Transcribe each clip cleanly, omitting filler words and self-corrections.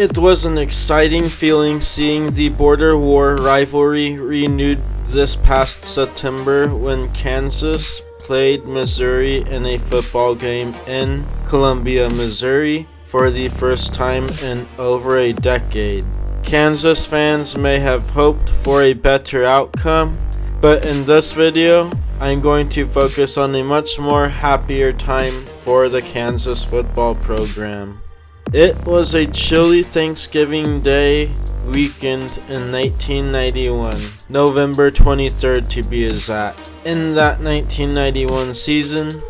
It was an exciting feeling seeing the border war rivalry renewed this past September when Kansas played Missouri in a football game in Columbia, Missouri for the first time in over a decade. Kansas fans may have hoped for a better outcome, but in this video, I'm going to focus on a much more happier time for the Kansas football program. It was a chilly Thanksgiving Day weekend in 1991, November 23rd to be exact. In that 1991 season,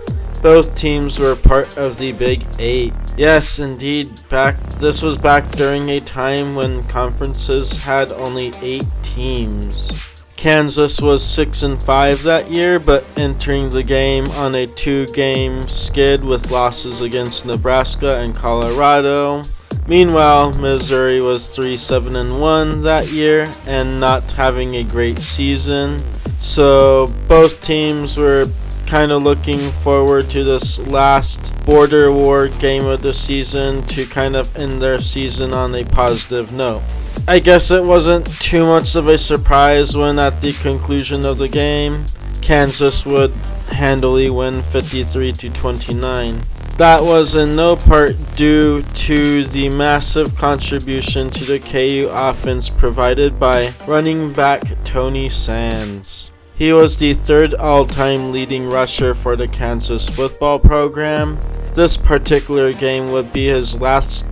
both teams were part of the Big Eight. Yes, indeed, this was back during a time when conferences had only 8 teams. Kansas was 6-5 that year, but entering the game on a 2-game skid with losses against Nebraska and Colorado. Meanwhile, Missouri was 3-7-1 that year and not having a great season. So both teams were kind of looking forward to this last border war game of the season to kind of end their season on a positive note. I guess it wasn't too much of a surprise when at the conclusion of the game, Kansas would handily win 53-29. That was in no part due to the massive contribution to the KU offense provided by running back Tony Sands. He was the 3rd all-time leading rusher for the Kansas football program. This particular game would be his last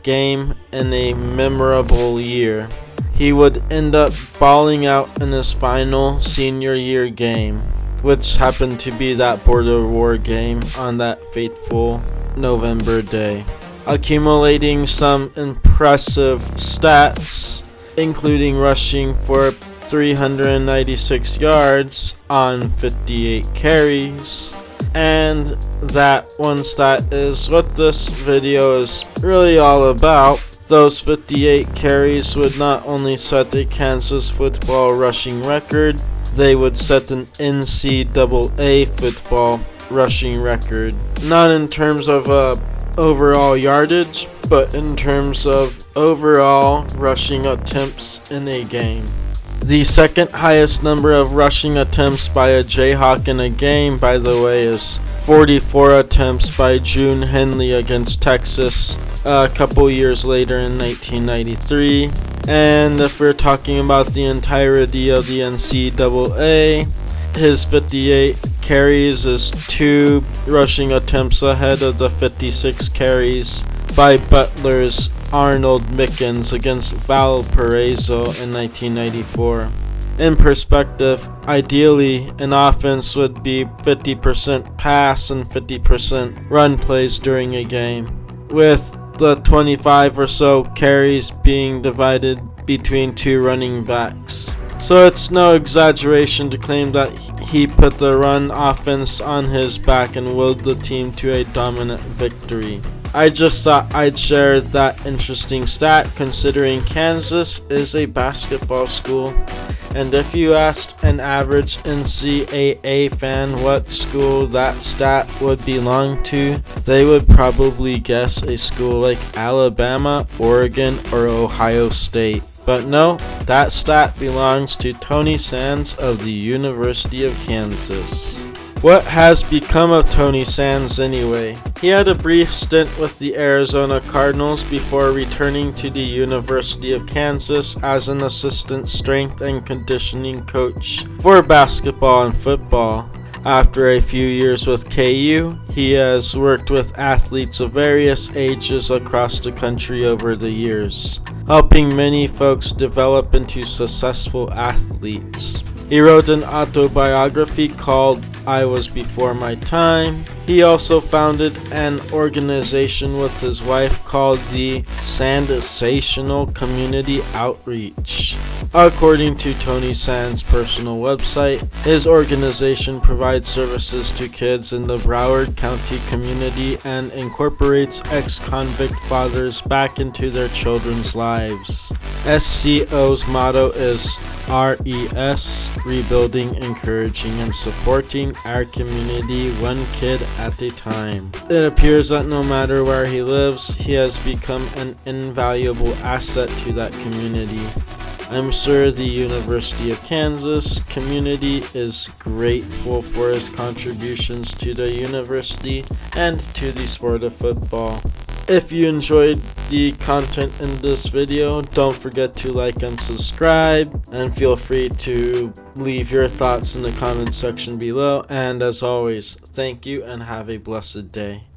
game in a memorable year. He would end up balling out in his final senior year game, which happened to be that border war game on that fateful November day, accumulating some impressive stats, including rushing for 396 yards on 58 carries. And that one stat is what this video is really all about. Those 58 carries would not only set a Kansas football rushing record, they would set an NCAA football rushing record. Not in terms of overall yardage, but in terms of overall rushing attempts in a game. The second highest number of rushing attempts by a Jayhawk in a game, by the way, is 44 attempts by June Henley against Texas a couple years later in 1993. And if we're talking about the entirety of the NCAA, his 58 carries is 2 rushing attempts ahead of the 56 carries by Butler's Arnold Mickens against Valparaiso in 1994. In perspective, ideally, an offense would be 50% pass and 50% run plays during a game, with the 25 or so carries being divided between 2 running backs. So it's no exaggeration to claim that he put the run offense on his back and willed the team to a dominant victory. I just thought I'd share that interesting stat considering Kansas is a basketball school. And if you asked an average NCAA fan what school that stat would belong to, they would probably guess a school like Alabama, Oregon, or Ohio State. But no, that stat belongs to Tony Sands of the University of Kansas. What has become of Tony Sands anyway? He had a brief stint with the Arizona Cardinals before returning to the University of Kansas as an assistant strength and conditioning coach for basketball and football. After a few years with KU, he has worked with athletes of various ages across the country over the years, helping many folks develop into successful athletes. He wrote an autobiography called I Was Before My Time. He also founded an organization with his wife called the Sensational Community Outreach. According to Tony Sands' personal website, his organization provides services to kids in the Broward County community and incorporates ex-convict fathers back into their children's lives. SCO's motto is RES, rebuilding, encouraging, and supporting our community one kid at a time. It appears that no matter where he lives, he has become an invaluable asset to that community. I'm sure the University of Kansas community is grateful for his contributions to the university and to the sport of football. If you enjoyed the content in this video, don't forget to like and subscribe, and feel free to leave your thoughts in the comment section below. And as always, thank you and have a blessed day.